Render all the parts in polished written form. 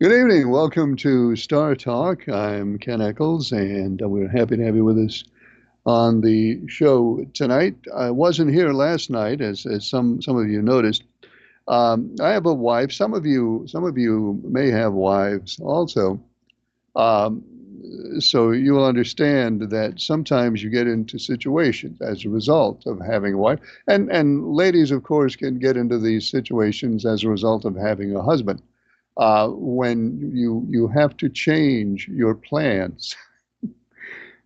Good evening. Welcome to Star Talk. I'm Ken Eccles, and we're happy to have you with us on the show tonight. I wasn't here last night, as some of you noticed. I have a wife. Some of you may have wives also. Um, so you will understand that sometimes you get into situations as a result of having a wife, and ladies, of course, can get into these situations as a result of having a husband when you have to change your plans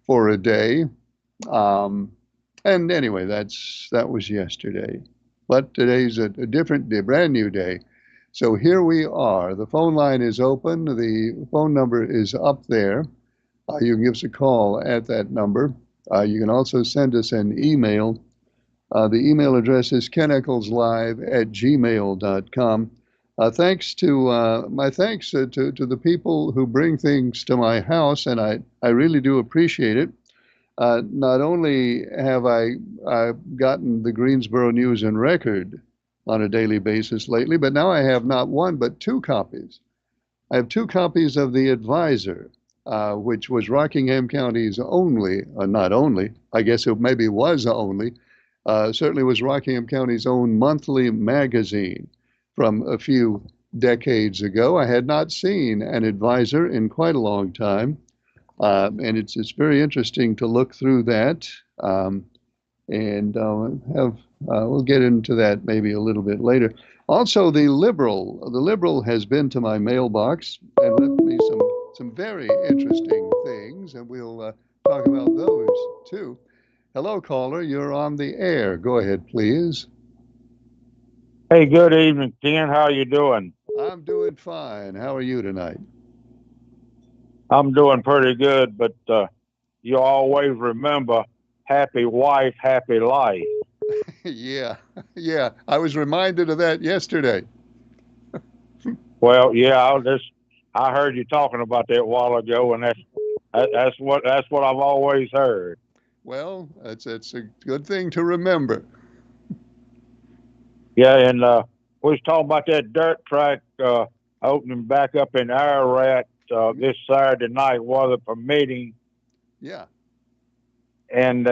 for a day. Um, and anyway, that was yesterday, but today's a different, a brand new day. So here we are. The phone line is open. The phone number is up there. You can give us a call at that number. You can also send us an email. The email address is keneckleslive@gmail.com. Thanks to my thanks to the people who bring things to my house, and I really do appreciate it. Not only have I gotten the Greensboro News and Record on a daily basis lately, but now I have not one but two copies. I have two copies of the Advisor, which was Rockingham County's only, not only, I guess it maybe was only, certainly was Rockingham County's own monthly magazine from a few decades ago. I had not seen an Advisor in quite a long time, and it's very interesting to look through that. And have We'll get into that maybe a little bit later. Also, the Liberal has been to my mailbox and left me some very interesting things, and we'll talk about those too. Hello, caller. You're on the air. Go ahead, please. Hey, good evening, Ken. How you doing? I'm doing fine. How are you tonight? I'm doing pretty good, but you always remember happy wife, happy life. Yeah, yeah. I was reminded of that yesterday. Well, yeah, I heard you talking about that a while ago, and that's what I've always heard. Well, it's a good thing to remember. Yeah, and we was talking about that dirt track opening back up in Ararat Mhm. this Saturday night, weather permitting. Yeah. And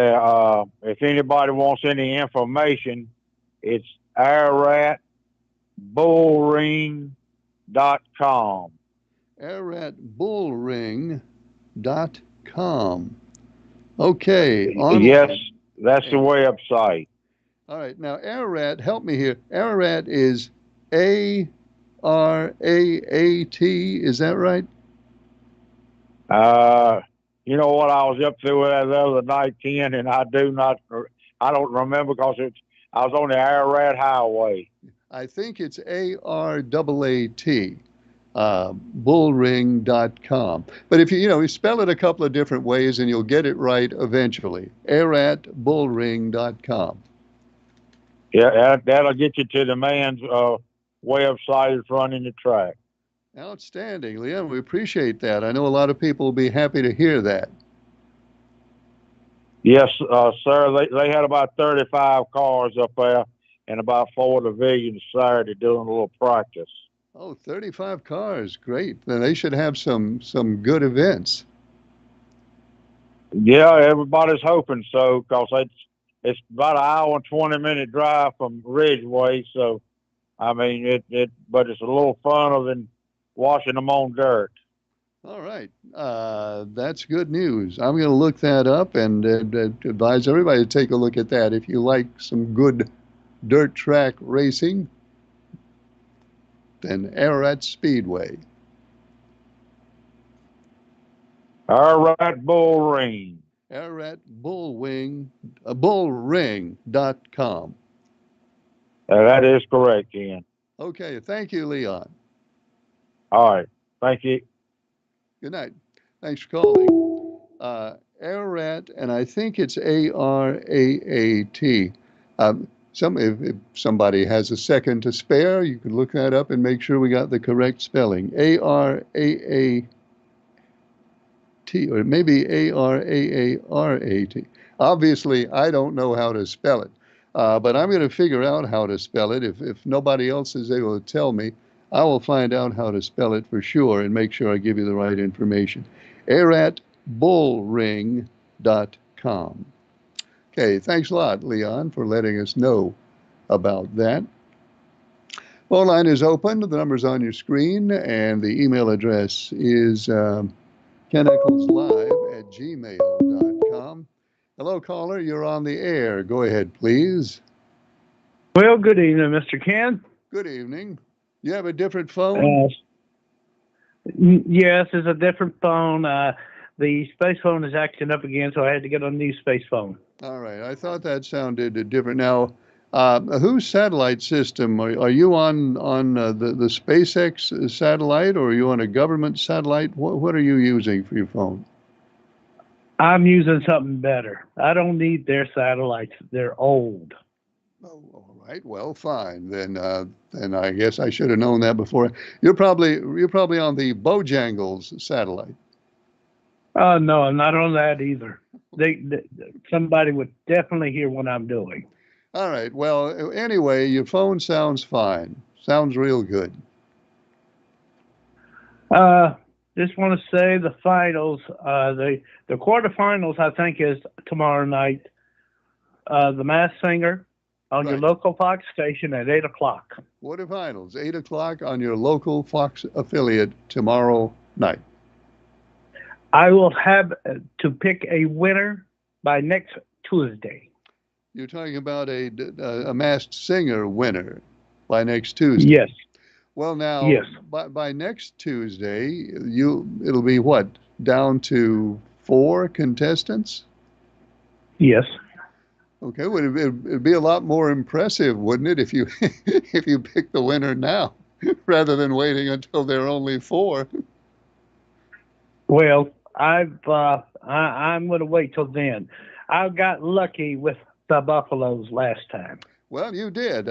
if anybody wants any information, it's AraratBullring.com. AratBullring.com. Okay, Yes, online. that's the And website. all right, now Ararat, help me here. Ararat is Araat. Is that right? Uh, you know what? I was up through that the other night, Ken, and I don't remember because I was on the Ararat Highway. I think it's Araat. Bullring.com. But if you spell it a couple of different ways and you'll get it right eventually. Aratbullring.com. Yeah, that'll get you to the man's website that's running the track. Outstanding, Leon. We appreciate that. I know a lot of people will be happy to hear that. Yes, sir. They had about 35 cars up there and about four divisions Saturday doing a little practice. Oh, 35 cars. Great. Then they should have some good events. Yeah, everybody's hoping so because it's about an hour and 20-minute drive from Ridgeway. So I mean but it's a little funner than washing them on dirt. All right. That's good news. I'm going to look that up and advise everybody to take a look at that. If you like some good dirt track racing, then Ararat Speedway. All right, Bull Ring. Bullring.com. That is correct, Ian. Okay. Thank you, Leon. All right, thank you. Good night. Thanks for calling. Ararat, and I think it's Araat. If somebody has a second to spare, you can look that up and make sure we got the correct spelling. Araat, or maybe Araarat. Obviously, I don't know how to spell it, but I'm going to figure out how to spell it if nobody else is able to tell me. I will find out how to spell it for sure and make sure I give you the right information. ARATbullring.com. Okay, thanks a lot, Leon, for letting us know about that. Phone line is open. The number's on your screen, and the email address is keneckleslive@gmail.com. Hello, caller. You're on the air. Go ahead, please. Well, good evening, Mr. Ken. Good evening. You have a different phone? Yes, it's a different phone. The space phone is acting up again, so I had to get a new space phone. All right. I thought that sounded different. Now, whose satellite system? Are you on the SpaceX satellite, or are you on a government satellite? What are you using for your phone? I'm using something better. I don't need their satellites. They're old. Oh, all right. Well, fine. Then I guess I should have known that before. You're probably on the Bojangles satellite. No, I'm not on that either. Somebody would definitely hear what I'm doing. All right. Well, anyway, your phone sounds fine. Sounds real good. Just want to say the finals, the quarterfinals, I think, is tomorrow night. The Masked Singer on your Right. local Fox station at 8:00. Quarterfinals, 8 o'clock on your local Fox affiliate tomorrow night. I will have to pick a winner by next Tuesday. You're talking about a Masked Singer winner by next Tuesday. Yes. Well, now, Yes. by next Tuesday, it'll be what, down to 4 contestants? Yes. Okay, well, it'd be a lot more impressive, wouldn't it, if you if you pick the winner now rather than waiting until there are only 4? Well, I'm going to wait till then. I got lucky with the Buffaloes last time. Well, you did.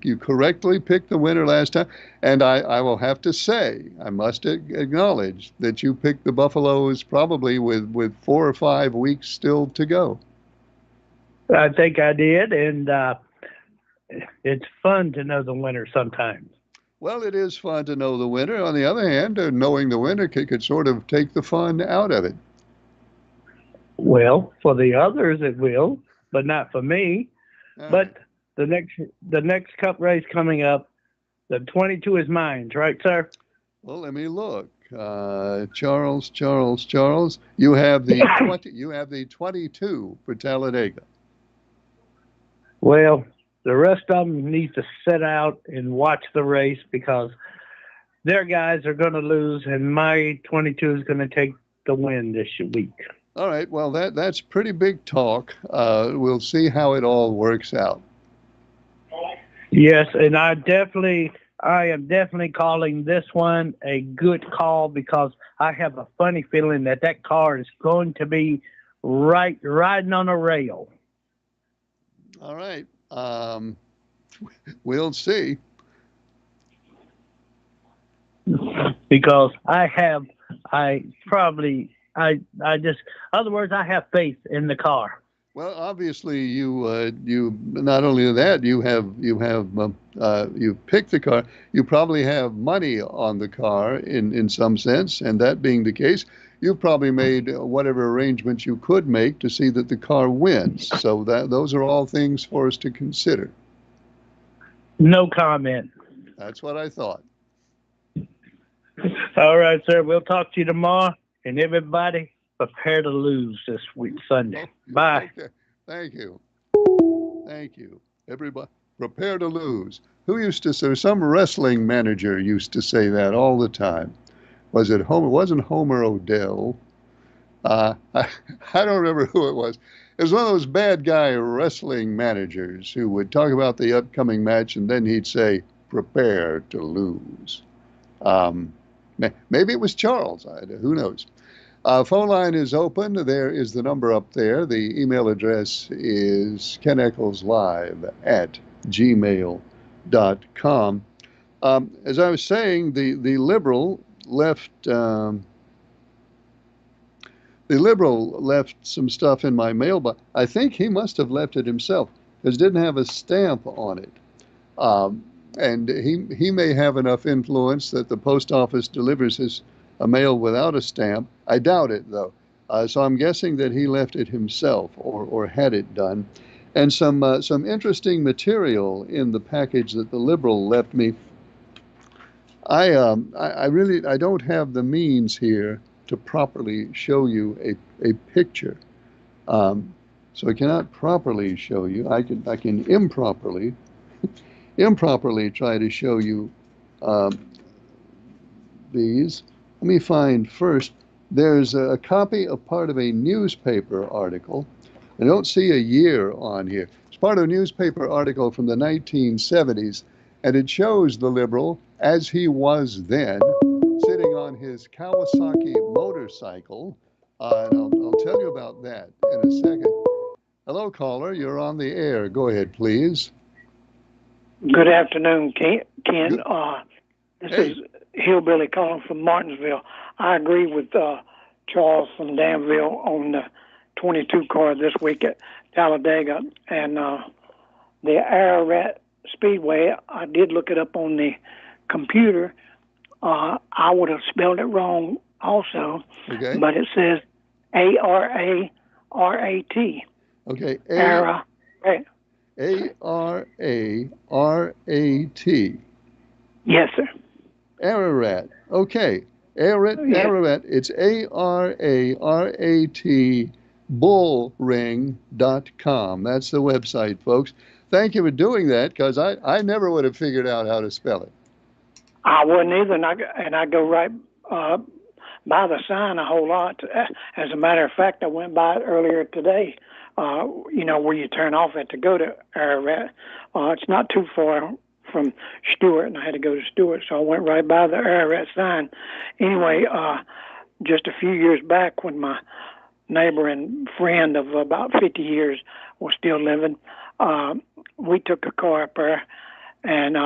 You correctly picked the winner last time, and I will have to say, I must acknowledge that you picked the Buffaloes probably with 4 or 5 weeks still to go. I think I did, and it's fun to know the winner sometimes. Well, it is fun to know the winner. On the other hand, knowing the winner could sort of take the fun out of it. Well, for the others it will, but not for me. All But right. the next cup race coming up, the 22 is mine, right, sir? Well, let me look. Charles, you have the 22 for Talladega. Well, the rest of them need to sit out and watch the race because their guys are going to lose, and my 22 is going to take the win this week. All right. Well, that's pretty big talk. We'll see how it all works out. Yes, and I am definitely calling this one a good call because I have a funny feeling that car is going to be riding on a rail. All right. We'll see. Because I have faith in the car. Well, obviously, you not only that, you picked the car. You probably have money on the car in some sense, and that being the case, you've probably made whatever arrangements you could make to see that the car wins. So those are all things for us to consider. No comment. That's what I thought. All right, sir. We'll talk to you tomorrow, and everybody prepare to lose this week, Sunday. Bye. Okay. Thank you. Thank you. Everybody, prepare to lose. Who used to say? Some wrestling manager used to say that all the time. Was it Homer? It wasn't Homer Odell. I don't remember who it was. It was one of those bad guy wrestling managers who would talk about the upcoming match and then he'd say, "Prepare to lose." Maybe it was Charles. Who knows? Phone line is open. There is the number up there. The email address is keneckleslive@gmail.com. As I was saying, the liberal left some stuff in my mailbox. I think he must have left it himself because it didn't have a stamp on it. and he may have enough influence that the post office delivers his a mail without a stamp. I doubt it though. So I'm guessing that he left it himself or had it done. And some interesting material in the package that the Liberal left me. I really I don't have the means here to properly show you a picture. Um, so I cannot properly show you. I can improperly try to show you um, these. Let me find first. There's a copy of part of a newspaper article. I don't see a year on here. It's part of a newspaper article from the 1970s, and it shows the Liberal as he was then, sitting on his Kawasaki motorcycle. And I'll tell you about that in a second. Hello, caller. You're on the air. Go ahead, please. Good afternoon, Ken. Good. This Hey. is Hillbilly calling from Martinsville. I agree with Charles from Danville on the 22 car this week at Talladega. And the Ararat Speedway, I did look it up on the computer. I would have spelled it wrong also, Okay. but it says A-R-A-R-A-T. Okay. Ararat. Ararat. Yes, sir. Ararat. Okay. Ararat. Yes. Ararat. It's ARARAT bullring.com. That's the website, folks. Thank you for doing that because I never would have figured out how to spell it. I wouldn't either, and I go right by the sign a whole lot. As a matter of fact, I went by it earlier today. Where you turn off at to go to Ararat. It's not too far from Stewart, and I had to go to Stewart, so I went right by the Ararat sign. Anyway, just a few years back, when my neighbor and friend of about 50 years was still living, we took a car up there, and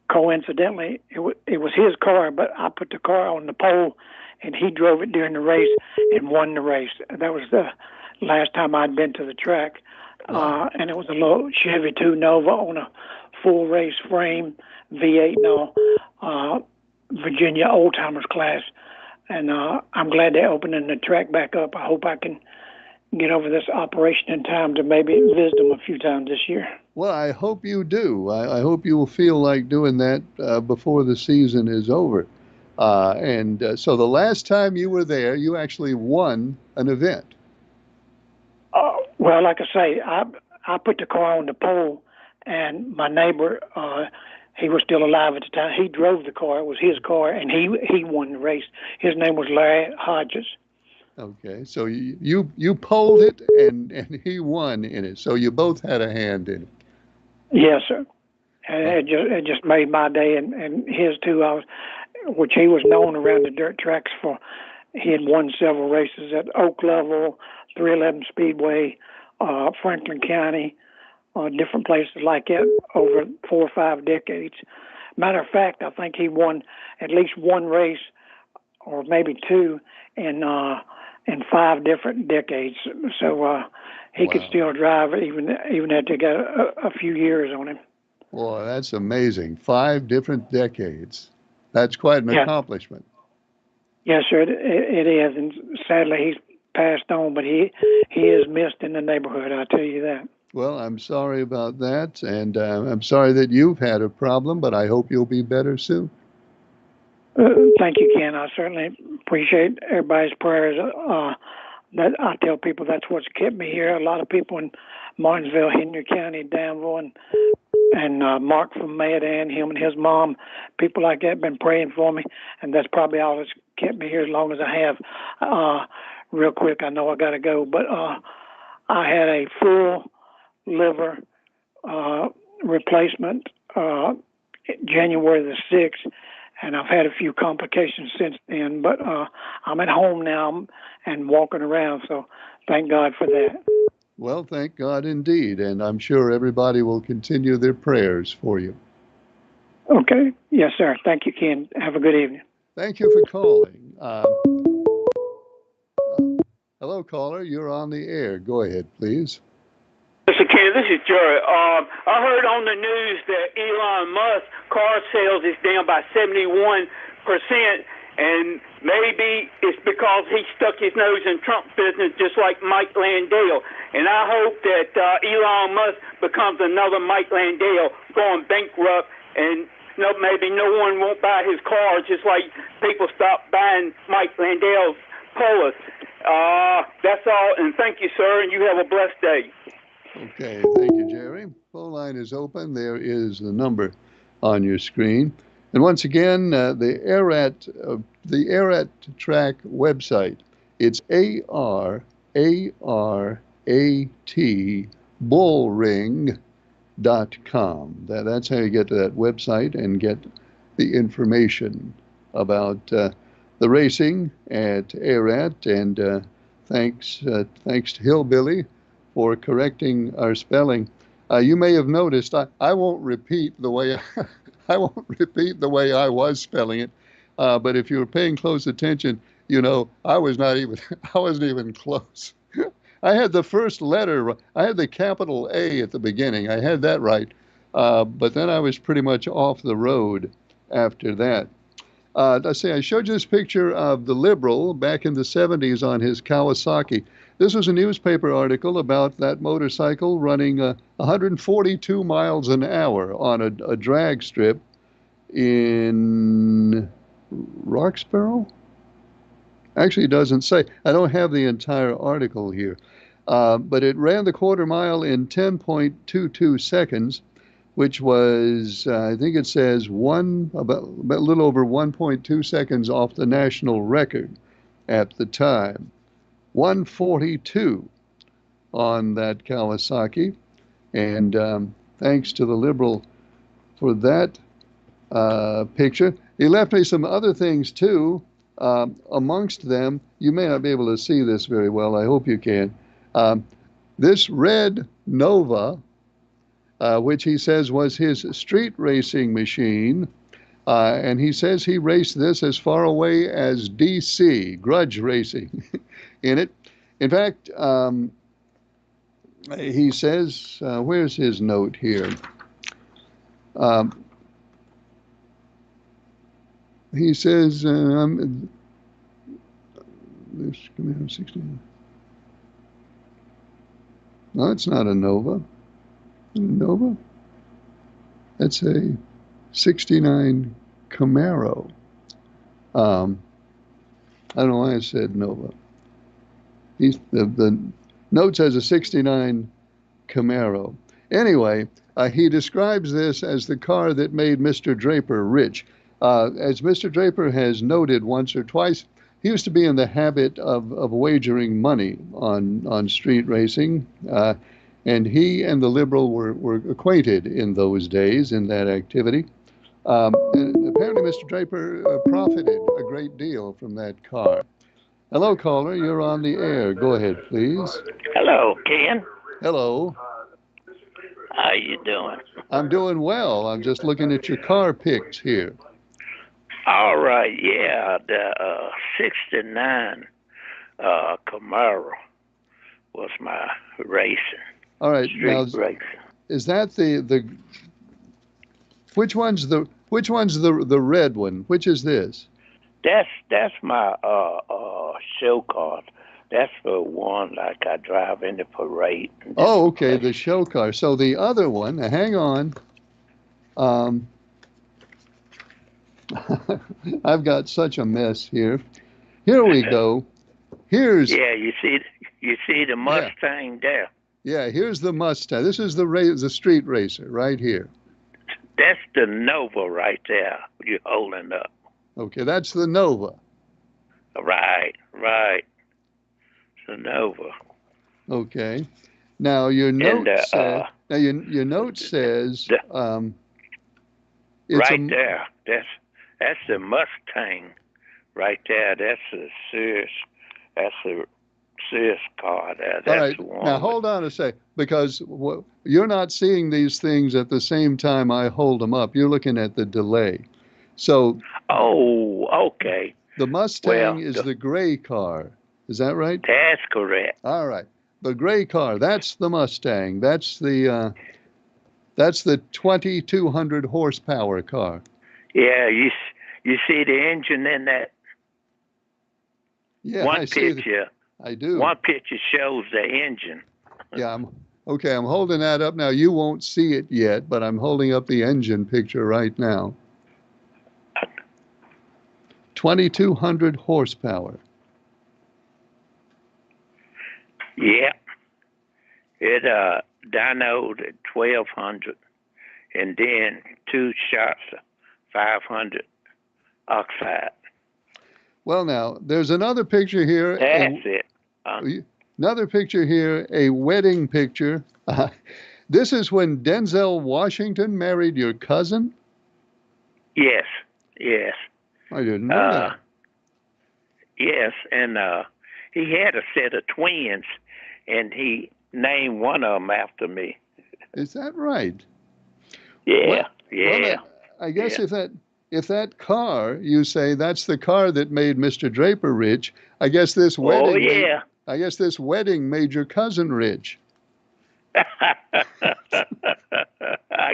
coincidentally, it was his car, but I put the car on the pole, and he drove it during the race and won the race. That was the last time I'd been to the track, and it was a little Chevy 2 Nova on a full race frame, V8 and all, Virginia Old Timers class. And I'm glad they're opening the track back up. I hope I can get over this operation in time to maybe visit them a few times this year. Well, I hope you do. I hope you will feel like doing that before the season is over. So the last time you were there, you actually won an event. Well, like I say, I put the car on the pole, and my neighbor, he was still alive at the time. He drove the car; it was his car, and he won the race. His name was Larry Hodges. Okay, so you polled it, and he won in it. So you both had a hand in it. Yes, sir. And it just made my day, and his too. Which he was known around the dirt tracks for. He had won several races at Oak Level, 311 Speedway, Franklin County, different places like that over 4 or 5 decades. Matter of fact, I think he won at least one race, or maybe two, in 5 different decades. So he could still drive even after he got a few years on him. Boy, that's amazing. 5 different decades. That's quite an accomplishment. Yes, sir, it is. And sadly, he's passed on, but he is missed in the neighborhood, I'll tell you that. Well, I'm sorry about that, and I'm sorry that you've had a problem, but I hope you'll be better soon. Thank you, Ken. I certainly appreciate everybody's prayers. That I tell people that's what's kept me here. A lot of people in Martinsville, Henry County, Danville, and Mark from Mayodan, him and his mom, people like that have been praying for me, and that's probably all that's kept me here as long as I have. Real quick, I know I got to go, but I had a full liver replacement January the 6th, and I've had a few complications since then, but I'm at home now and walking around, so thank God for that. Well, thank God indeed, and I'm sure everybody will continue their prayers for you. Okay. Yes, sir. Thank you, Ken. Have a good evening. Thank you for calling. Hello, caller. You're on the air. Go ahead, please. Mr. Yeah, this is Jerry. I heard on the news that Elon Musk car sales is down by 71%, and maybe it's because he stuck his nose in Trump business just like Mike Landale. And I hope that Elon Musk becomes another Mike Landale going bankrupt, and maybe no one won't buy his cars just like people stopped buying Mike Landale's Polos. That's all, and thank you, sir, and you have a blessed day. Okay, thank you, Jerry. Phone line is open. There is the number on your screen. And once again, the ARAT track website, it's ARARAT bullring.com. That's how you get to that website and get the information about the racing at ARAT. And thanks to Hillbilly for correcting our spelling. You may have noticed I won't repeat the way I won't repeat the way I was spelling it, but if you were paying close attention, I wasn't even close. I had the first letter. I had the capital A at the beginning. I had that right, but then I was pretty much off the road after that. Let's see. I showed you this picture of the Liberal back in the 70s on his Kawasaki. This was a newspaper article about that motorcycle running 142 miles an hour on a drag strip in Roxborough? Actually, it doesn't say. I don't have the entire article here. But it ran the quarter mile in 10.22 seconds, which was, I think it says, about a little over 1.2 seconds off the national record at the time. 142 on that Kawasaki, and thanks to the Liberal for that picture. He left me some other things too. Amongst them, you may not be able to see this very well. I hope you can. This red Nova, which he says was his street racing machine, and he says he raced this as far away as D.C., grudge racing in it. In fact, he says, where's his note here? He says, this 16. No, it's not a Nova. Nova? That's a 69 Camaro. I don't know why I said Nova. The note says a 69 Camaro. Anyway, he describes this as the car that made Mr. Draper rich. As Mr. Draper has noted once or twice, he used to be in the habit of wagering money on street racing. And he and the Liberal were acquainted in those days in that activity. And apparently Mr. Draper profited a great deal from that car. Hello, caller. You're on the air. Go ahead, please. Hello, Ken. Hello. How you doing? I'm doing well. I'm just looking at your car pics here. All right, yeah, the 69 Camaro was my racing. All right, now racing. Is that the which one's the red one? Which is this? That's my show car. That's the one like I drive in the parade. Oh, okay, the show car. So the other one, hang on. I've got such a mess here. Here we go. Here's you see the Mustang there. Yeah, here's the Mustang. This is the street racer right here. That's the Nova right there. You're holding up. Okay, that's the Nova. Right. The Nova. Okay. Now your note says. Now your note says. It's right there. That's the Mustang. Right there. That's the Sears. That's the Sears car there. That's all right. The one. Now hold on a sec, because you're not seeing these things at the same time I hold them up. You're looking at the delay. So. Oh, okay. The Mustang is the gray car. Is that right? That's correct. All right. The gray car. That's the Mustang. That's the 2200 horsepower car. Yeah, you see the engine in that Yeah, one I see. picture. I do. One picture shows the engine. Yeah. Okay. I'm holding that up now. You won't see it yet, but I'm holding up the engine picture right now. 2200 horsepower. Yeah, it dynoed at 1200, and then 2 shots of 500 oxide. Well, now there's another picture here. That's it. Another picture here, a wedding picture. This is when Denzel Washington married your cousin? Yes. I didn't know that. Yes, and he had a set of twins, and he named one of them after me. Is that right? Yeah. Well, I guess if that car, you say that's the car that made Mr. Draper rich, I guess this wedding. Oh yeah. I guess this wedding made your cousin rich. I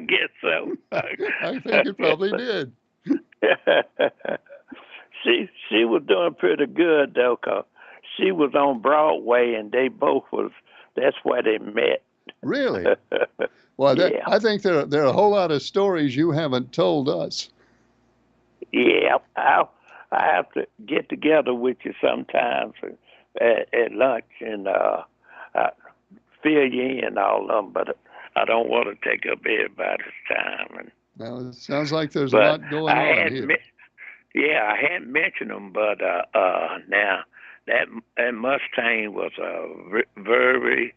guess so. I think it probably did. She was doing pretty good though, 'cause she was on Broadway, and they both was. That's where they met. Really? Well, Yeah. I think there are a whole lot of stories you haven't told us. Yeah, I have to get together with you sometimes at lunch and fill you in all of them, but I don't want to take up everybody's time. And Now, it sounds like there's a lot going on here. Yeah, I hadn't mentioned them, but now that Mustang was a very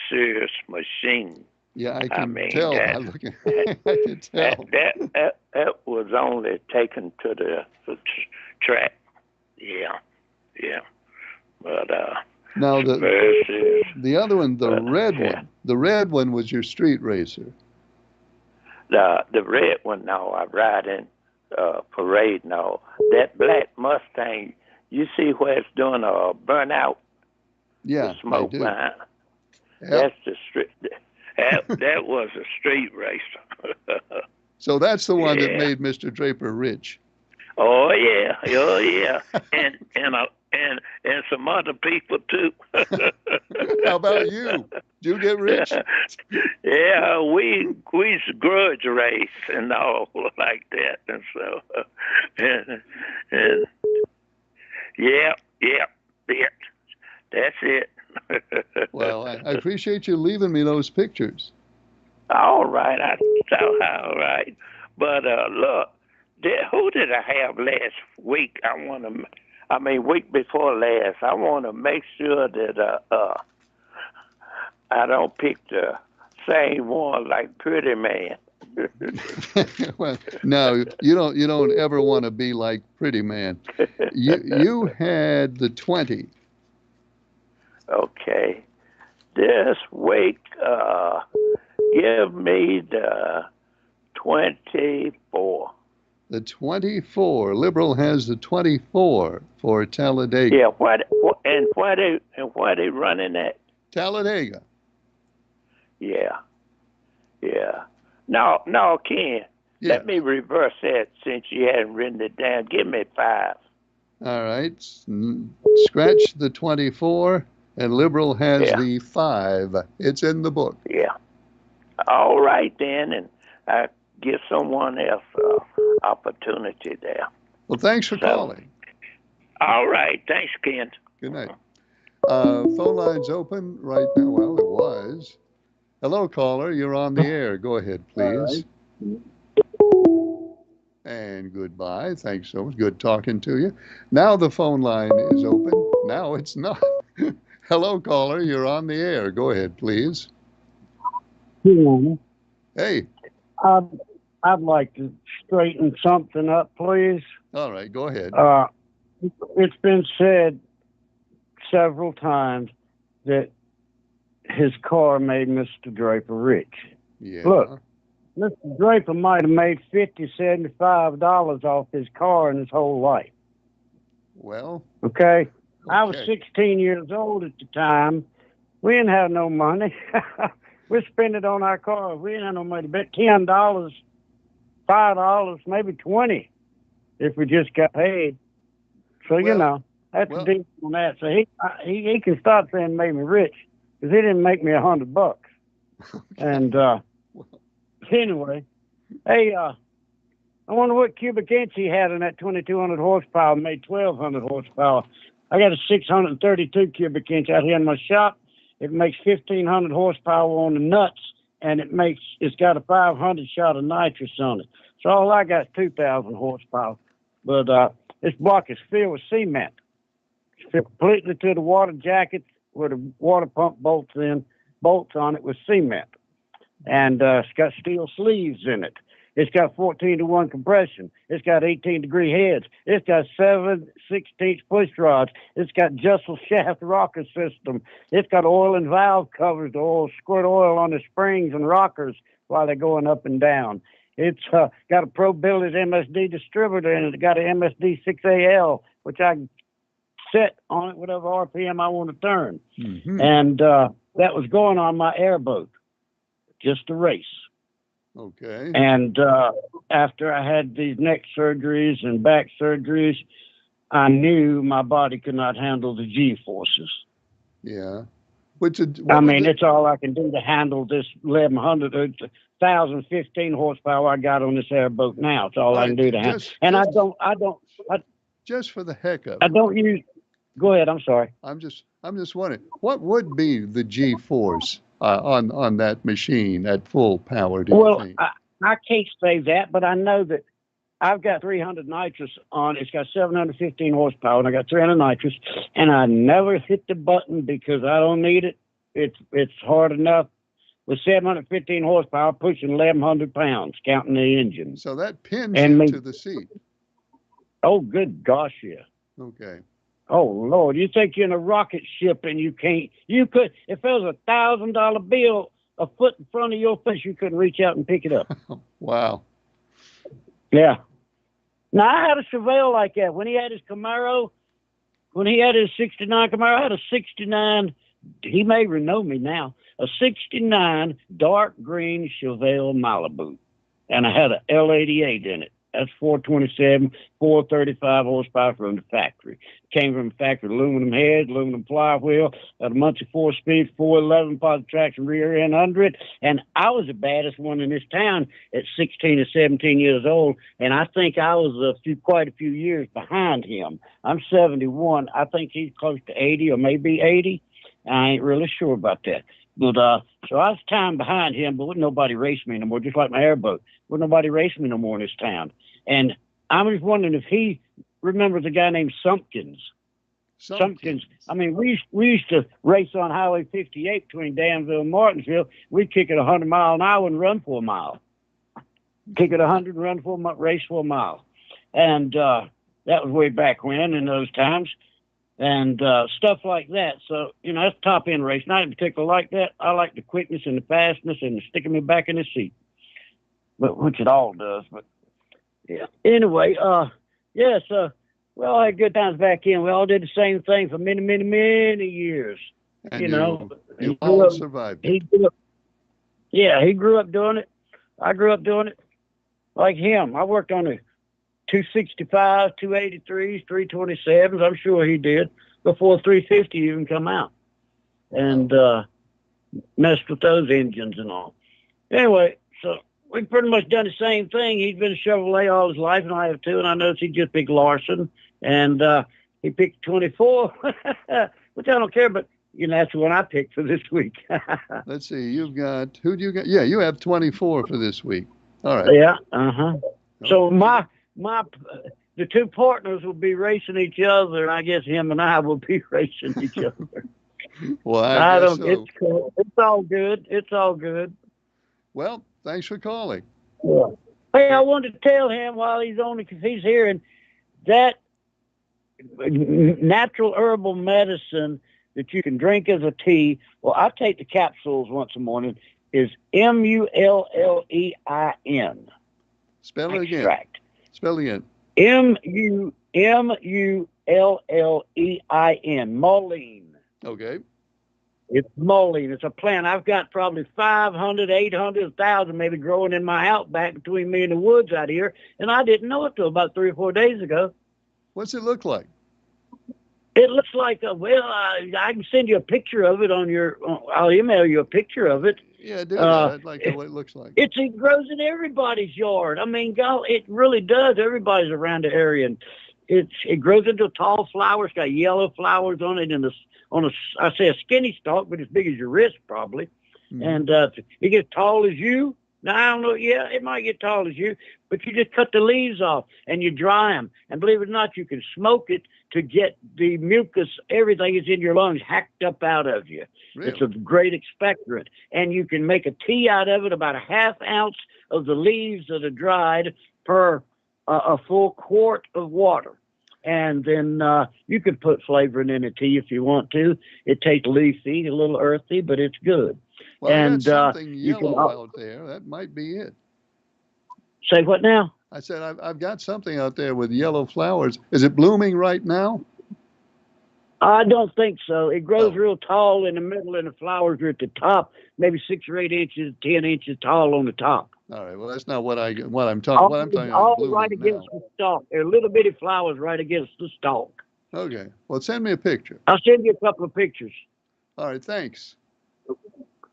serious machine. Yeah, I can mean, tell. that- I can tell. That was only taken to the track. Yeah. But Now very serious. the other one, the red yeah. one, the red one was your street racer. The red one, no, I ride in parade. No, that black Mustang. You see where it's doing a burnout? Yeah, the smoke I do. behind. Yep. That's the street. That was a street racer. So that's the one that Yeah. made Mr. Draper rich. Oh yeah, and some other people too. How about you? Did you get rich? Yeah, we grudge race and all like that, and so and yeah, that's it. Well, I appreciate you leaving me those pictures. All right, all right, but look, who did I have last week? Week before last. I want to make sure that I don't pick the same one like Pretty Man. Well, no, you don't ever want to be like Pretty Man. You had the 20. Okay, this week, give me the 24. The 24. Liberal has the 24 for Talladega. Yeah, where they running at? Talladega. Yeah. No, Ken. Yeah. Let me reverse that since you hadn't written it down. Give me 5. All right. Scratch the 24, and Liberal has Yeah. the 5. It's in the book. Yeah. All right then, and I give someone else opportunity there. Well, thanks for calling. All right. Thanks, Ken. Good night. Phone line's open right now. Well, it was. Hello, caller. You're on the air. Go ahead, please. And goodbye. Thanks so much. Good talking to you. Now the phone line is open. Now it's not. Hello, caller. You're on the air. Go ahead, please. Hey. I'd like to straighten something up, please. All right. Go ahead. It's been said several times that his car made Mr. Draper rich. Yeah. Look, Mr. Draper might have made $50, $75 off his car in his whole life. Well. Okay? I was Okay. 16 years old at the time We didn't have no money. We spend it on our car. We didn't have no money. Bet $10, $5, maybe 20 if we just got paid. So, you know, that's the deal on that. So he can stop saying made me rich because he didn't make me $100. And anyway, hey, I wonder what cubic inch he had in that 2,200 horsepower, made 1,200 horsepower. I got a 632 cubic inch out here in my shop. It makes 1,500 horsepower on the nuts, and it's got a 500 shot of nitrous on it. So all I got is 2,000 horsepower. But this block is filled with cement. It's filled completely to the water jacket where the water pump bolts on it with cement. And it's got steel sleeves in it. It's got 14-to-1 compression. It's got 18-degree heads. It's got 7 16-inch push rods. It's got Jussel shaft rocker system. It's got oil and valve covers to squirt oil on the springs and rockers while they're going up and down. It's got a ProBuilders MSD distributor in it. It's got an MSD 6AL, which I can set on it whatever RPM I want to turn. Mm-hmm. And that was going on my airboat, just a race. Okay. And after I had these neck surgeries and back surgeries, I knew my body could not handle the G-forces. Yeah. It's all I can do to handle this 1,015 horsepower I got on this airboat now. It's all I can do to handle. And I don't. Just for the heck of it. I don't use. Go ahead. I'm sorry. I'm just wondering, what would be the G-force on that machine at full power? Do you think? I can't say that, but I know that I've got 300 nitrous on. It's got 715 horsepower, and I got 300 nitrous, and I never hit the button because I don't need it. It's hard enough with 715 horsepower, pushing 1,100 pounds, counting the engine. So that pins you to the seat. Oh, good gosh, yeah. Okay. Oh Lord, you think you're in a rocket ship and you could, if there was $1,000 bill a foot in front of your face, you couldn't reach out and pick it up. Wow. Yeah. Now I had a Chevelle like that. When he had his Camaro, when he had his 69 Camaro, I had a 69, he may know me now, a 69 dark green Chevelle Malibu. And I had an L88 in it. That's 427, 435 horsepower from the factory. Came from the factory, aluminum head, aluminum flywheel, had a Muncie 4-speed, 411 positive traction rear end under it. And I was the baddest one in this town at 16 or 17 years old. And I think I was quite a few years behind him. I'm 71. I think he's close to 80 or maybe 80. I ain't really sure about that. But so I was time behind him, but wouldn't nobody race me no more, just like my airboat. Wouldn't nobody race me no more in this town. And I was wondering if he remembers a guy named Sumpkins. Sumpkins. I mean, we used to race on Highway 58 between Danville and Martinsville. We'd kick it 100 miles an hour and run for a mile. Kick it 100 and run for a race for a mile. And that was way back when, in those times. And stuff like that. So, that's top end race. Not in particular like that. I like the quickness and the fastness and the sticking me back in the seat. But which it all does. But yeah. Anyway, yes, we all had good times back in. We all did the same thing for many, many, many years. And you all survived. He grew up doing it. I grew up doing it like him. I worked on the 265, 283s, 327s. I'm sure he did before 350 even come out, and messed with those engines and all. Anyway, so we pretty much done the same thing. He's been a Chevrolet all his life, and I have too. And I noticed he just picked Larson, and he picked 24, which I don't care, but that's the one I picked for this week. Let's see. You've got, who do you got? Yeah, you have 24 for this week. All right. Yeah. Okay. So the two partners will be racing each other, and I guess him and I will be racing each other. Well, I guess so. It's cool. It's all good. It's all good. Well, thanks for calling. Yeah. Hey, I wanted to tell him while he's on it, because he's hearing that natural herbal medicine that you can drink as a tea. Well, I take the capsules once a morning. Is Mullein. Spell it again. Extract. Spell it again. Mullein. Mullein. Okay. It's mullein. It's a plant. I've got probably 500, 800, 1,000 maybe growing in my outback between me and the woods out here, and I didn't know it till about 3 or 4 days ago. What's it look like? It looks like I can send you a picture of it on your. I'll email you a picture of it. Yeah, do that. I'd like to know what it looks like. It grows in everybody's yard. I mean, it really does. Everybody's around the area, and it grows into a tall flower. It's got yellow flowers on it, and I say a skinny stalk, but as big as your wrist probably. And it gets tall as you. Now, I don't know. Yeah, it might get tall as you, but you just cut the leaves off and you dry them. And believe it or not, you can smoke it to get the mucus, everything is in your lungs, hacked up out of you. Really? It's a great expectorant. And you can make a tea out of it, about a half ounce of the leaves that are dried per a full quart of water. And then you can put flavoring in a tea if you want to. It tastes leafy, a little earthy, but it's good. Well, And I got something you can yellow out there. That might be it. say what now? I said, I've got something out there with yellow flowers. Is it blooming right now? I don't think so. It grows Oh. real tall in the middle, and the flowers are at the top, maybe 6 or 8 inches, 10 inches tall on the top. All right. Well, that's not what I'm talking. What I'm talking about all is blooming right now. against the stalk. They're little bitty flowers right against the stalk. Okay. Well, send me a picture. I'll send you a couple of pictures. All right. Thanks.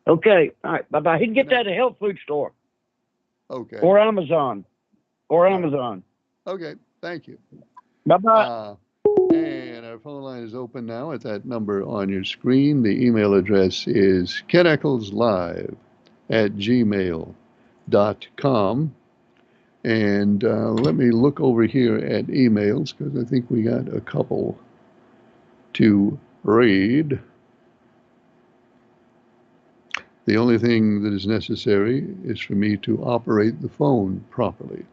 Okay. All right. Bye-bye. He can get that at a health food store Okay. or Amazon. Okay. Thank you. Bye-bye. And our phone line is open now at that number on your screen. The email address is keneckleslive@gmail.com. And let me look over here at emails because I think we got a couple to read. The only thing that is necessary is for me to operate the phone properly,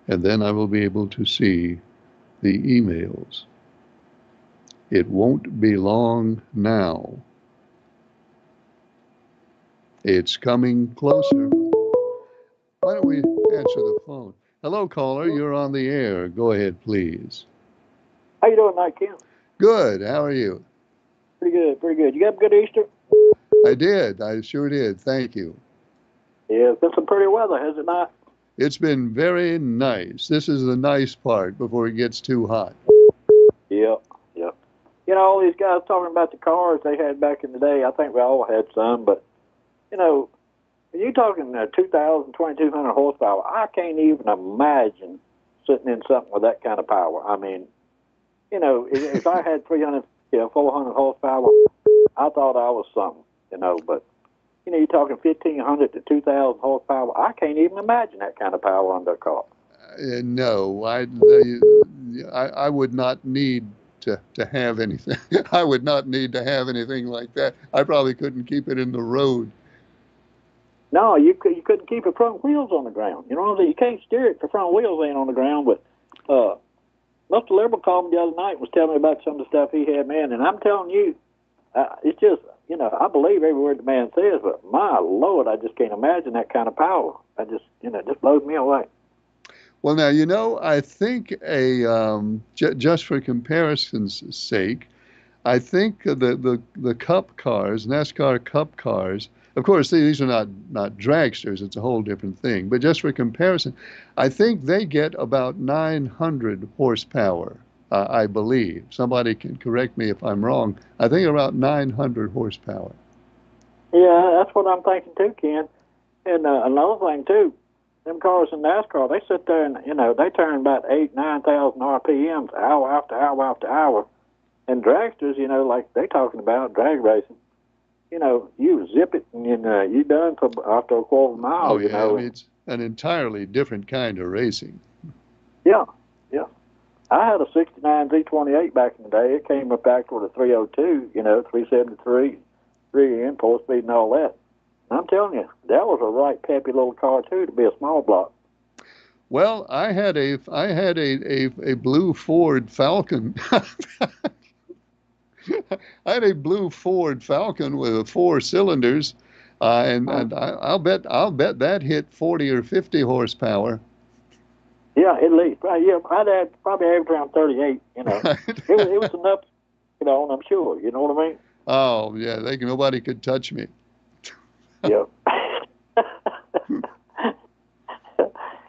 and then I will be able to see the emails. It won't be long now. It's coming closer. Why don't we answer the phone? Hello, caller. You're on the air. Go ahead, please. How you doing tonight, Ken? Good. How are you? Pretty good, pretty good. You have a good Easter? I did. I sure did. Thank you. Yeah, it's been some pretty weather, has it not? It's been very nice. This is the nice part before it gets too hot. Yep, yep. You know, all these guys talking about the cars they had back in the day, I think we all had some, but, you know, when you're talking 2,000, 2,200 horsepower, I can't even imagine sitting in something with that kind of power. I mean, you know, if I had 300, 400 horsepower, I thought I was something, you know, but, you know, you're talking 1,500 to 2,000 horsepower. I can't even imagine that kind of power under a car. No, I would not need to have anything. I would not need to have anything like that. I probably couldn't keep it in the road. No, you couldn't keep the front wheels on the ground. You know, you can't steer it. The front wheels ain't on the ground. But Mr. Liberal called me the other night and was telling me about some of the stuff he had, man. And I'm telling you, it's just, you know, I believe every word the man says, but my Lord, I just can't imagine that kind of power. I just, you know, it just blows me away. Well, now, you know, I think just for comparison's sake, I think the Cup cars, NASCAR Cup cars, of course, these are not dragsters. It's a whole different thing. But just for comparison, I think they get about 900 horsepower, I believe. Somebody can correct me if I'm wrong. I think about 900 horsepower. Yeah, that's what I'm thinking too, Ken. And another thing too, them cars in NASCAR, they sit there and, you know, they turn about 9,000 RPMs hour after hour after hour. And dragsters, you know, like they talking about drag racing, you know, you zip it and you done for after a quarter of a mile. Oh, yeah, you know. I mean, it's an entirely different kind of racing. Yeah, yeah. I had a '69 Z28 back in the day. It came up back with a 302, you know, 373, 3 4 speed and all that. And I'm telling you, that was a right peppy little car too to be a small block. Well, I had a blue Ford Falcon. I had a blue Ford Falcon with 4 cylinders, and I'll bet that hit 40 or 50 horsepower. Yeah, at least. Yeah, I'd have probably average around 38. You know, it was enough. You know, I'm sure. You know what I mean? Oh yeah, nobody could touch me. Yep.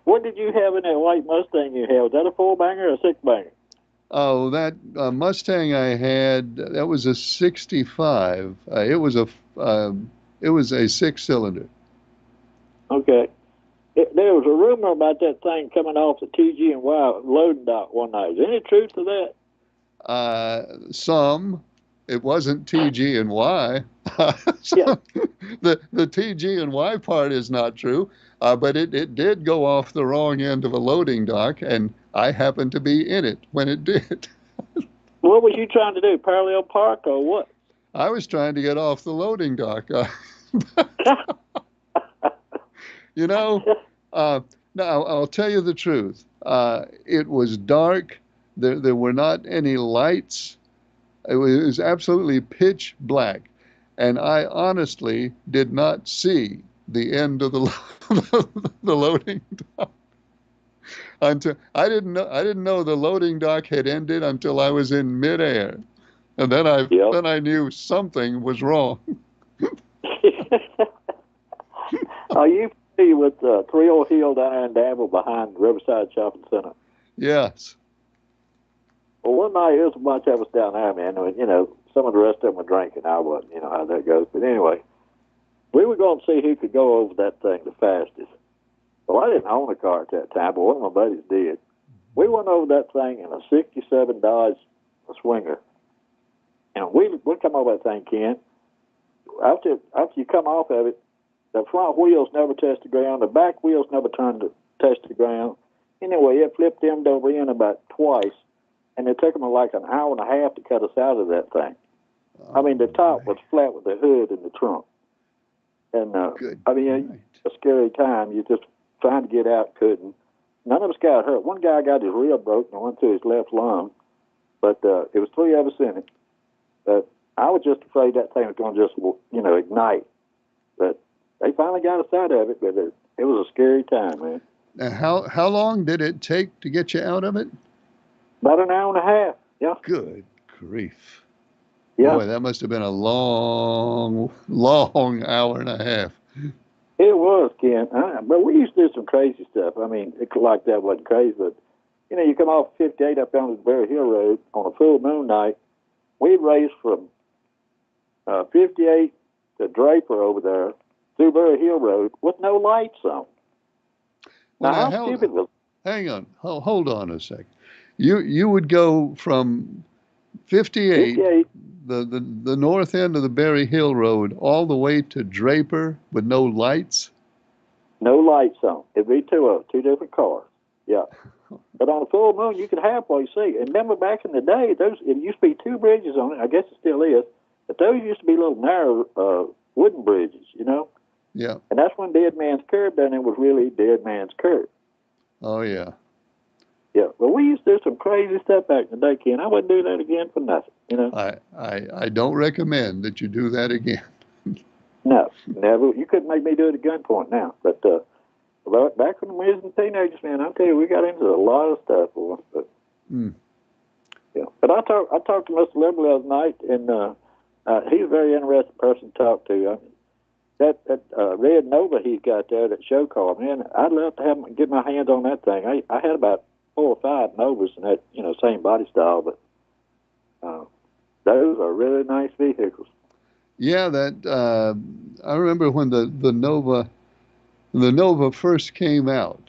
What did you have in that white Mustang you had? Was that a four banger or a six banger? Oh, that Mustang I had, that was a 65. It was a six-cylinder. Okay. There was a rumor about that thing coming off the TG and Y loading dock one night. Is there any truth to that? Some. It wasn't TG and Y. Yeah. The TG and Y part is not true, but it did go off the wrong end of a loading dock, and I happened to be in it when it did. What was you trying to do? Parallel park or what? I was trying to get off the loading dock. You know, now I'll tell you the truth. It was dark. There were not any lights. It was absolutely pitch black, and I honestly did not see the end of the the loading dock until I didn't know the loading dock had ended until I was in midair, and then I knew something was wrong. Are you familiar with 3-0 Hill down there in Danville behind Riverside Shopping Center? Yes. Well, one night there was a bunch of us down there, man. And, you know, some of the rest of them were drinking. I wasn't. You know how that goes. But anyway, we were going to see who could go over that thing the fastest. Well, I didn't own a car at that time, but one of my buddies did. We went over that thing in a '67 Dodge Swinger, and we come over that thing, Ken. After you come off of it, the front wheels never touched the ground. The back wheels never turned to touch the ground. Anyway, it flipped them over in about twice, and it took them like an hour and a half to cut us out of that thing. I mean, the top was flat with the hood and the trunk. And, I mean, a scary time. You just trying to get out, couldn't. None of us got hurt. One guy got his rib broken and went through his left lung, but it was three of us in it. But I was just afraid that thing was going to just, you know, ignite. But they finally got us out of it, but it was a scary time, man. Now, how long did it take to get you out of it? About an hour and a half, yeah. Good grief. Yeah. Boy, that must have been a long, long hour and a half. It was, Ken. But we used to do some crazy stuff. I mean, like that wasn't crazy, but, you know, you come off 58 up down the Berry Hill Road on a full moon night. We'd race from 58 to Draper over there through Berry Hill Road with no lights on. Well, now, how stupid was it? Hang on. Hold on a second. You would go from 58, the north end of the Berry Hill Road, all the way to Draper with no lights? No lights on. It'd be two different cars. Yeah. But on a full moon, you could halfway see. And remember back in the day, it used to be two bridges on it. I guess it still is. But those used to be little narrow wooden bridges, you know? Yeah. And that's when Dead Man's Curve down there was really Dead Man's Curve. Oh, yeah. Yeah, but we used to do some crazy stuff back in the day, Ken. I wouldn't do that again for nothing, you know? I don't recommend that you do that again. No, never. You couldn't make me do it at gunpoint now. But back when we was teenagers, man, I tell you, we got into a lot of stuff, boy. But, yeah. But I talked to Mr. Liberal the other night, and he's a very interesting person to talk to. That red Nova he got there, that show car, man, I'd love to get my hands on that thing. I had about 4 or 5 Novas in that, you know, same body style, but those are really nice vehicles. Yeah, I remember when the Nova first came out,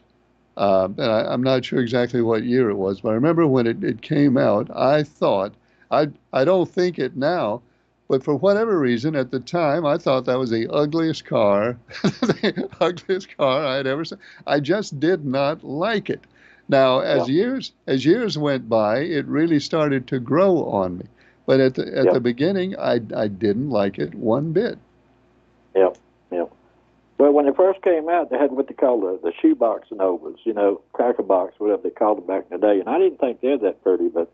and I'm not sure exactly what year it was, but I remember when it came out, I thought, I don't think it now, but for whatever reason at the time, I thought that was the ugliest car I had ever seen. I just did not like it. Now, as years went by, it really started to grow on me. But at the beginning, I didn't like it one bit. Yep. Well, when it first came out, they had what they call the shoebox Novas, you know, cracker box, whatever they called them back in the day. And I didn't think they're that pretty, but,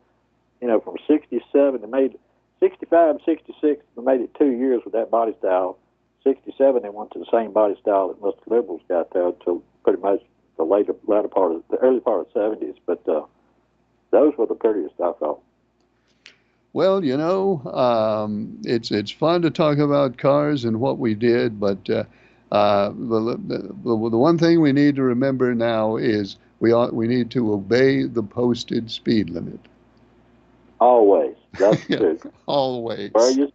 you know, from 67, they made 65 and 66, they made it 2 years with that body style. 67, they went to the same body style that Mr. Liberals got there until pretty much the early part of the 70s. But those were the prettiest, I thought. Well, it's fun to talk about cars and what we did, but the one thing we need to remember now is we need to obey the posted speed limit. Always. That's Yeah, true. always. Where you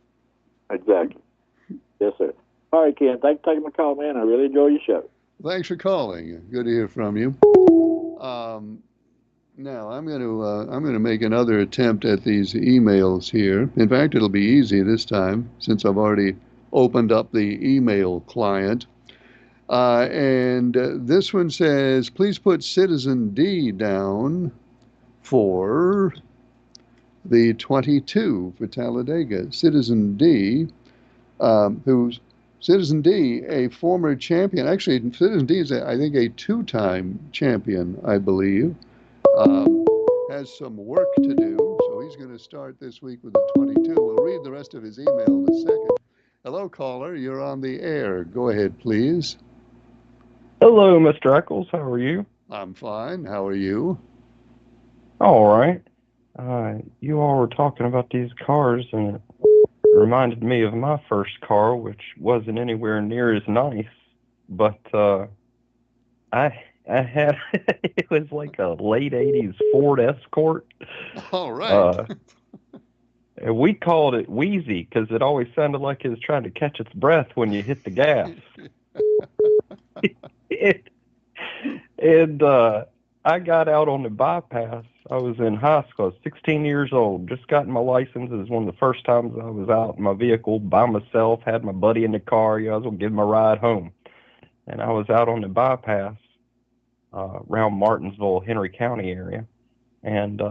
exactly. Yes, sir. All right, Ken. Thanks for taking my call, man. I really enjoy your show. Thanks for calling. Good to hear from you. Um, Now I'm going to make another attempt at these emails here. In fact, it'll be easy this time since I've already opened up the email client. And this one says, please put Citizen D down for the 22 for Talladega. Citizen D, who's Citizen D, a former champion. Actually, Citizen D is, I think, a two-time champion, I believe. Has some work to do, so he's going to start this week with the 22. We'll read the rest of his email in a second. Hello, caller. You're on the air. Go ahead, please. Hello, Mr. Eccles. How are you? I'm fine. How are you? All right. You all were talking about these cars, and it reminded me of my first car, which wasn't anywhere near as nice, but I had it was like a late '80s Ford Escort. All right. And we called it Wheezy because it always sounded like it was trying to catch its breath when you hit the gas. and I got out on the bypass. I was in high school. I was 16 years old. Just gotten my license. It was one of the first times I was out in my vehicle by myself. Had my buddy in the car. I was going to give him a ride home. And I was out on the bypass around Martinsville, Henry County area. And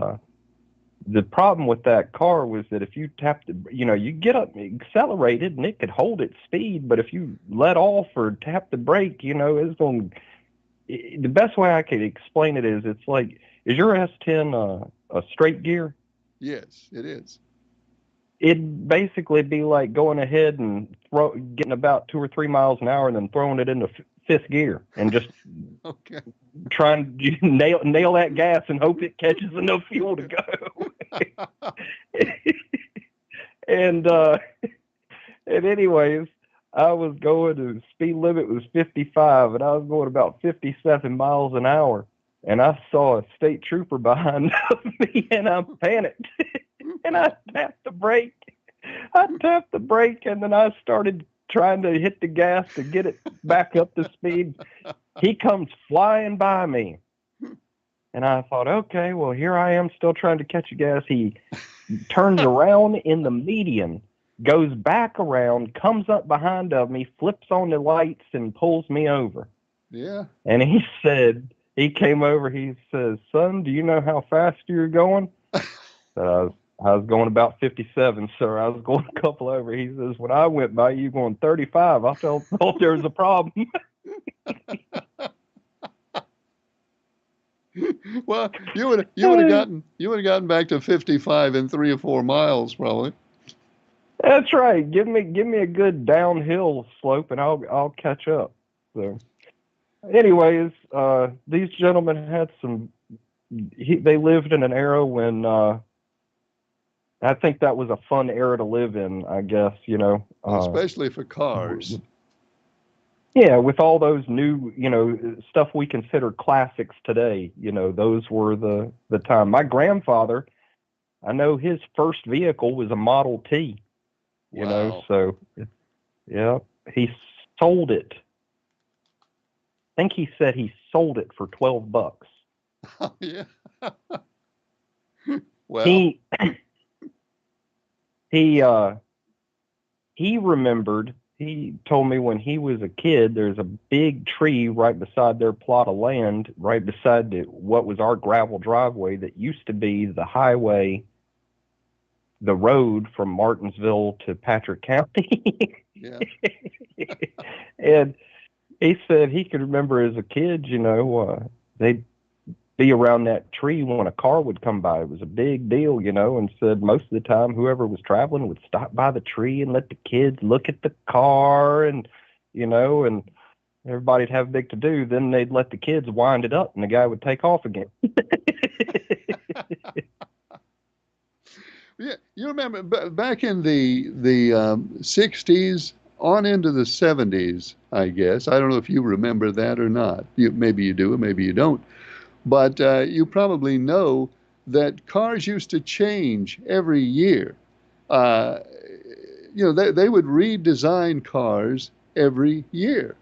the problem with that car was that if you tapped, you get up, accelerated, and it could hold its speed. But if you let off or tap the brake, it's going to. The best way I could explain it is, it's like, is your S10 a straight gear? Yes, it is. It'd basically be like going ahead and getting about 2 or 3 miles an hour and then throwing it into fifth gear and just okay. Trying to nail that gas and hope it catches enough fuel to go. and anyways, I was going to speed limit was 55, and I was going about 57 miles an hour. And I saw a state trooper behind me, and I panicked. And I tapped the brake. And then I started trying to hit the gas to get it back up to speed. He comes flying by me. And I thought, okay, well, here I am still trying to catch the gas. He turns around in the median, goes back around, comes up behind of me, flips on the lights, and pulls me over. Yeah. And he came over, he says, son, do you know how fast you're going? I was going about 57, sir. I was going a couple over. He says, when I went by, you going 35. I thought there was a problem. Well, you would have gotten back to 55 in 3 or 4 miles, probably. That's right. Give me a good downhill slope, and I'll catch up. So, anyways, these gentlemen had they lived in an era when I think that was a fun era to live in. I guess especially for cars. Yeah, with all those new, stuff we consider classics today, those were the time. My grandfather, I know his first vehicle was a Model T, so yeah, he sold it. I think he said he sold it for $12. Oh, yeah. Well, he remembered. He told me when he was a kid, there's a big tree right beside their plot of land, right beside what was our gravel driveway that used to be the highway, the road from Martinsville to Patrick County. Yeah. And he said he could remember as a kid, they'd be around that tree when a car would come by. It was a big deal, and said most of the time whoever was traveling would stop by the tree and let the kids look at the car and, and everybody'd have a big to do. Then they'd let the kids wind it up and the guy would take off again. Yeah, you remember back in the 60s on into the 70s, I guess. I don't know if you remember that or not. Maybe you do, maybe you don't. But you probably know that cars used to change every year. Uh, they would redesign cars every year.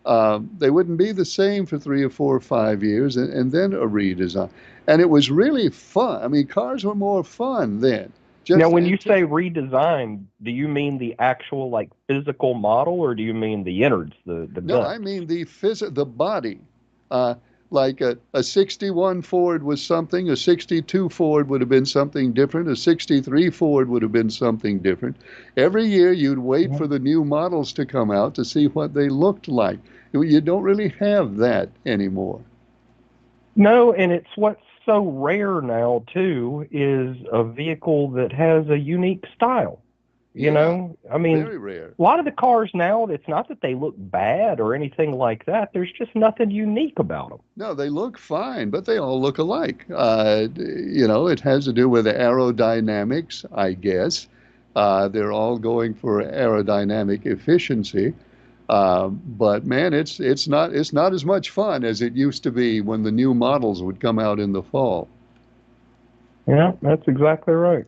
They wouldn't be the same for 3 or 4 or 5 years, and then a redesign. And it was really fun. I mean, cars were more fun then. Now, Just when you say antici- redesign, do you mean the actual like physical model, or do you mean the innards, the no, guts? I mean the body. Uh, like a 61 Ford was something, a 62 Ford would have been something different, a 63 Ford would have been something different. Every year you'd wait for the new models to come out to see what they looked like. You don't really have that anymore. No, and it's what's so rare now too is a vehicle that has a unique style. You Yeah, know, I mean, very rare. a lot of the cars now, it's not that they look bad or anything like that. There's just nothing unique about them. No, they look fine, but they all look alike. It has to do with aerodynamics, I guess. They're all going for aerodynamic efficiency. But man, it's not as much fun as it used to be when the new models would come out in the fall. Yeah, that's exactly right.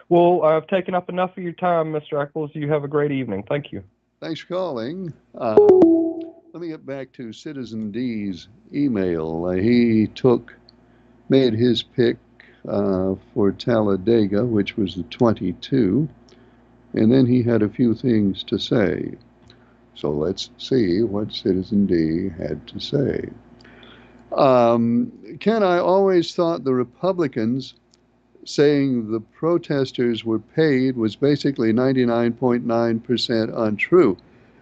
Well, I've taken up enough of your time, Mr. Eccles. You have a great evening. Thank you. Thanks for calling. Let me get back to Citizen D's email. Made his pick for Talladega, which was the 22, and then he had a few things to say. So let's see what Citizen D had to say. Ken, I always thought the Republicans saying the protesters were paid was basically 99.9% untrue.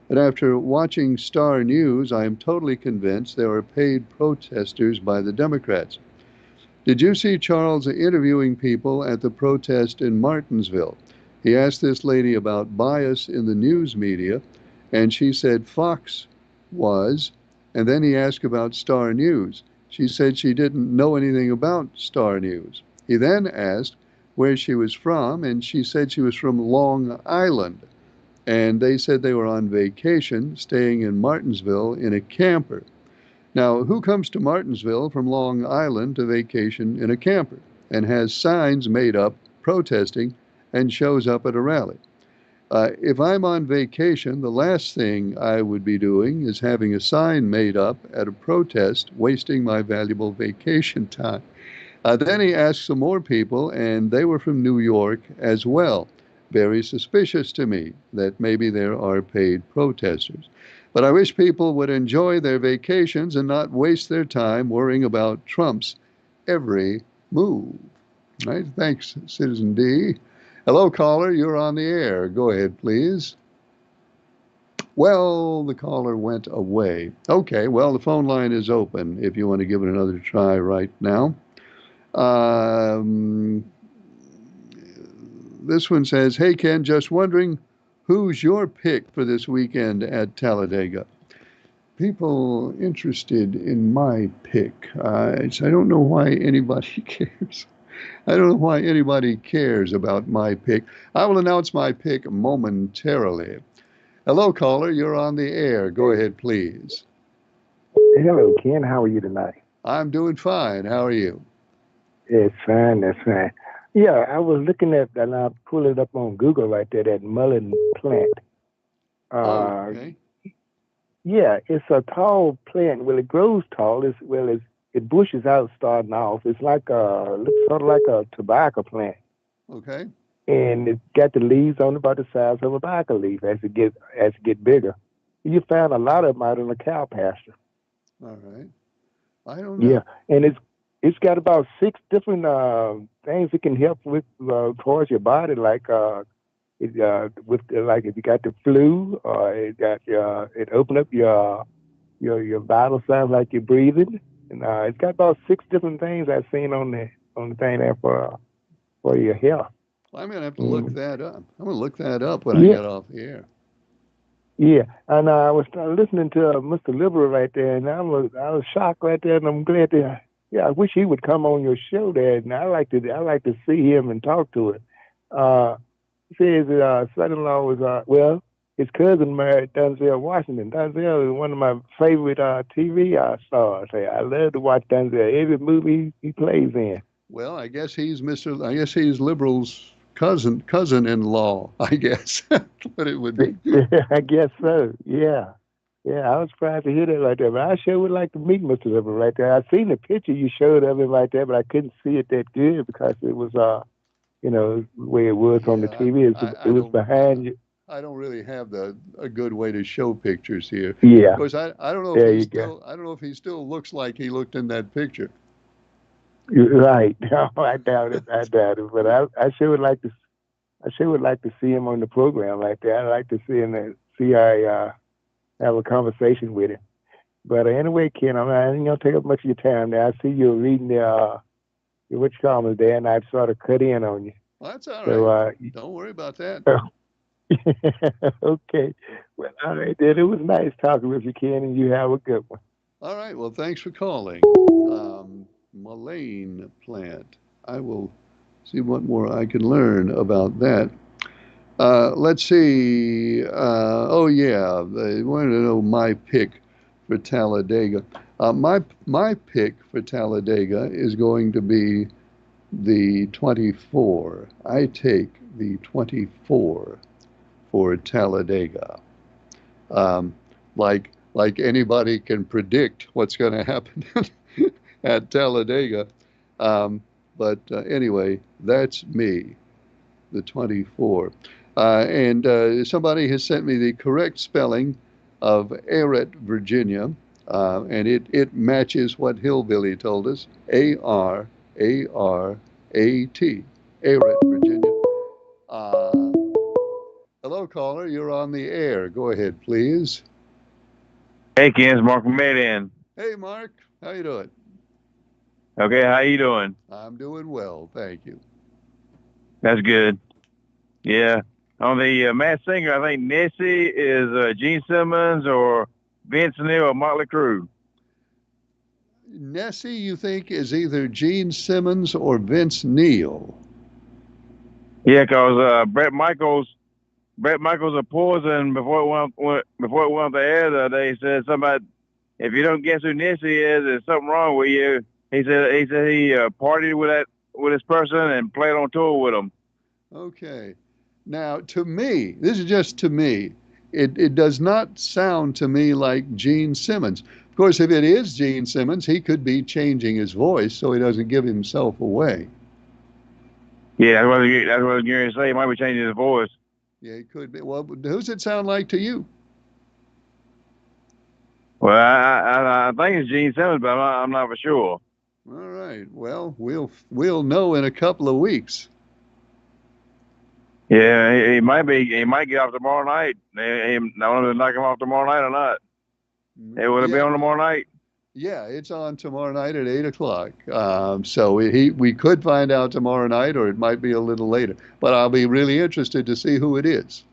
But after watching Star News, I am totally convinced there are paid protesters by the Democrats. Did you see Charles interviewing people at the protest in Martinsville? He asked this lady about bias in the news media, and she said Fox was, and then he asked about Star News. She said she didn't know anything about Star News. He then asked where she was from, and she said she was from Long Island. And they said they were on vacation, staying in Martinsville in a camper. Now, who comes to Martinsville from Long Island to vacation in a camper and has signs made up protesting and shows up at a rally? If I'm on vacation, the last thing I would be doing is having a sign made up at a protest, wasting my valuable vacation time. Then he asked some more people, and they were from New York as well. Very suspicious to me that maybe there are paid protesters. But I wish people would enjoy their vacations and not waste their time worrying about Trump's every move. Right? Thanks, Citizen D. Hello, caller. You're on the air. Go ahead, please. Well, the caller went away. Okay, well, the phone line is open if you want to give it another try right now. Um, this one says, "Hey Ken, just wondering who's your pick for this weekend at Talladega?" People interested in my pick. I don't know why anybody cares. I don't know why anybody cares about my pick. I will announce my pick momentarily. Hello, caller. You're on the air. Go ahead, please. Hello, Ken. How are you tonight? I'm doing fine. How are you? It's fine. That's fine. Yeah, I was looking at, and I pulled it up on Google right there, that mullen plant. Okay. Yeah, it's a tall plant. Well, it grows tall. It bushes out starting off. It's like looks sort of like a tobacco plant, Okay. and it's got the leaves on about the size of a tobacco leaf as it get bigger. You found a lot of them out in the cow pasture. All right. I don't know. Yeah, and it's got about 6 different things it can help with towards your body, like like if you got the flu, it open up your vital signs like you're breathing, and it's got about 6 different things I've seen on the thing there for your health. Well, I'm gonna have to look that up. I'm gonna look that up when I Yeah. get off the air. Yeah, and I was listening to Mr. Liberal right there, and I was shocked right there, and I'm glad to. Yeah, I wish he would come on your show there, and I like to see him and talk to it. Says son-in-law was his cousin married Denzel Washington. Denzel is one of my favorite TV stars. I love to watch Denzel every movie he plays in. Well, I guess he's liberal's cousin-in-law. I guess that's what it would be. I guess so. Yeah. Yeah, I was surprised to hear that right there. But I sure would like to meet Mr. Liberal right there. I seen the picture you showed of him right there, but I couldn't see it that good because it was the way it was on the TV. It was behind you. I don't really have a good way to show pictures here. Yeah. Of course, I don't know if he still looks like he looked in that picture. You're right. No, I doubt it. But I sure would like to see him on the program like that. I'd like to see him have a conversation with him. But anyway, Ken, I ain't gonna take up much of your time now. I see you're reading your what you call it there, and I've sort of cut in on you. Well, that's all right. So, don't worry about that. Okay. Well, all right, then. It was nice talking with you, Ken, and you have a good one. All right. Well, thanks for calling. Mullane plant. I will see what more I can learn about that. Let's see. They wanted to know my pick for Talladega. My pick for Talladega is going to be the 24. I take the 24 for Talladega. Like anybody can predict what's going to happen at Talladega. But anyway, that's me, the 24. And somebody has sent me the correct spelling of Aret, Virginia, and it matches what Hillbilly told us, Ararat, Aret, Virginia. Hello, caller, you're on the air. Go ahead, please. Hey, Ken, it's Mark from Mid-End. Hey, Mark, how you doing? Okay, how you doing? I'm doing well, thank you. That's good. Yeah. On the Masked Singer, I think Nessie is Gene Simmons or Vince Neil or Motley Crue. Nessie, you think, is either Gene Simmons or Vince Neil? Yeah, because Brett Michaels of Poison before it went on the air the other day said somebody, if you don't guess who Nessie is, there's something wrong with you. He said he partied with this person and played on tour with him. Okay. Now, to me, this is just to me, it does not sound to me like Gene Simmons. Of course, if it is Gene Simmons, he could be changing his voice so he doesn't give himself away. Yeah, that's what I was going to say. He might be changing his voice. Yeah, he could be. Well, who's it sound like to you? Well, I think it's Gene Simmons, but I'm not for sure. All right. Well, we'll know in a couple of weeks. Yeah, he might get off tomorrow night. I don't know if they knock him off tomorrow night or not. Will it be on tomorrow night? Yeah, it's on tomorrow night at 8:00. So we could find out tomorrow night, or it might be a little later. But I'll be really interested to see who it is.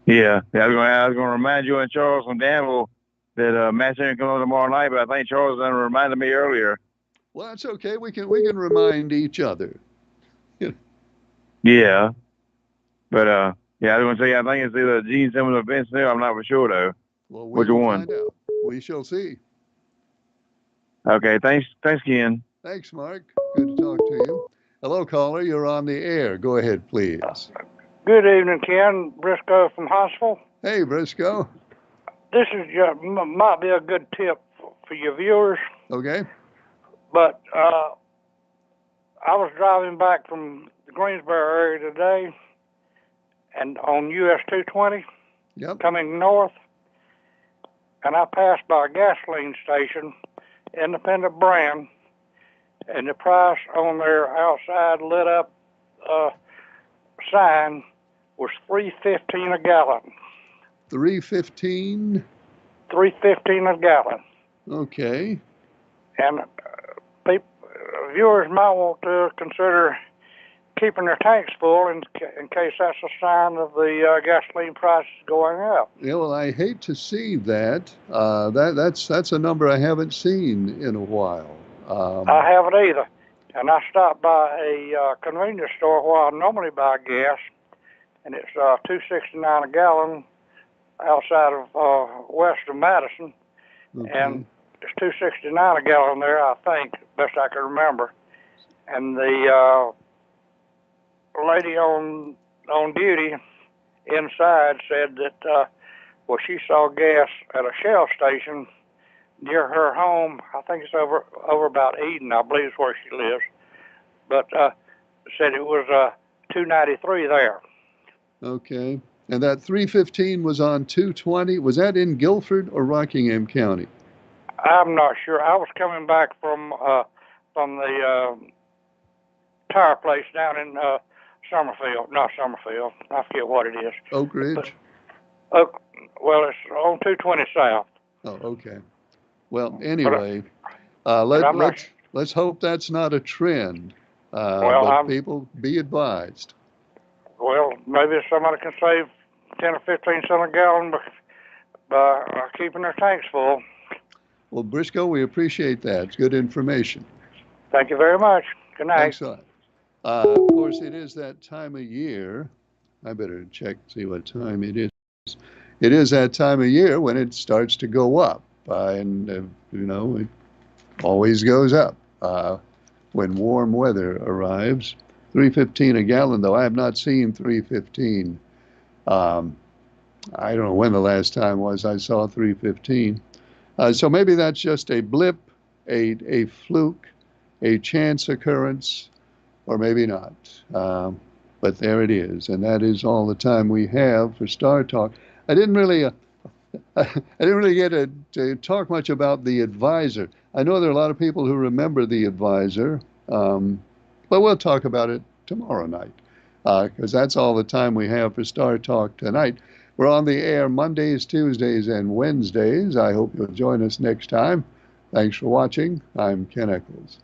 Yeah, I was going to remind you and Charles from Danville that Masked Singer comes on tomorrow night, but I think Charles done reminded me earlier. Well, that's okay. We can remind each other. Yeah, but I was going to say I think it's either Gene Simmons or Vince Neil. I'm not for sure though. Well, which one? Find out. We shall see. Okay, thanks, Ken. Thanks, Mark. Good to talk to you. Hello, caller. You're on the air. Go ahead, please. Good evening, Ken. Briscoe from Huntsville. Hey, Briscoe. This is might be a good tip for your viewers. Okay. But I was driving back from the Greensboro area today, and on US 220, coming north, and I passed by a gasoline station, independent brand, and the price on their outside lit up sign was $3.15 a gallon. $3.15? $3.15 a gallon. Okay. And viewers might want to consider keeping their tanks full in case that's a sign of the gasoline prices going up. Yeah, well, I hate to see that. That's a number I haven't seen in a while. I haven't either. and I stopped by a convenience store where I normally buy gas, and it's $2.69 a gallon outside of west of Madison, and it's $2.69 a gallon there, I think, best I can remember. And the lady on duty inside said that well, she saw gas at a Shell station near her home. I think it's over about Eden, I believe is where she lives. But said it was $2.93 there. Okay. And that 315 was on 220. Was that in Guilford or Rockingham County? I'm not sure. I was coming back from the tire place down in Summerfield. Not Summerfield. I forget what it is. Oak Ridge? Well, it's on 220 South. Oh, okay. Well, anyway, let's hope that's not a trend. But people, be advised. Well, maybe somebody can save 10 or 15 cents a gallon by keeping their tanks full. Well, Briscoe, we appreciate that. It's good information. Thank you very much. Good night. Thanks a lot. Of course, it is that time of year. I better check, see what time it is. It is that time of year when it starts to go up. And, it always goes up when warm weather arrives. $3.15 a gallon, though. I have not seen $3.15. I don't know when the last time was I saw $3.15. So maybe that's just a blip, a fluke, a chance occurrence, or maybe not. But there it is, and that is all the time we have for Star Talk. I didn't really get to talk much about the advisor. I know there are a lot of people who remember the advisor, but we'll talk about it tomorrow night, because that's all the time we have for Star Talk tonight. We're on the air Mondays, Tuesdays, and Wednesdays. I hope you'll join us next time. Thanks for watching. I'm Ken Eccles.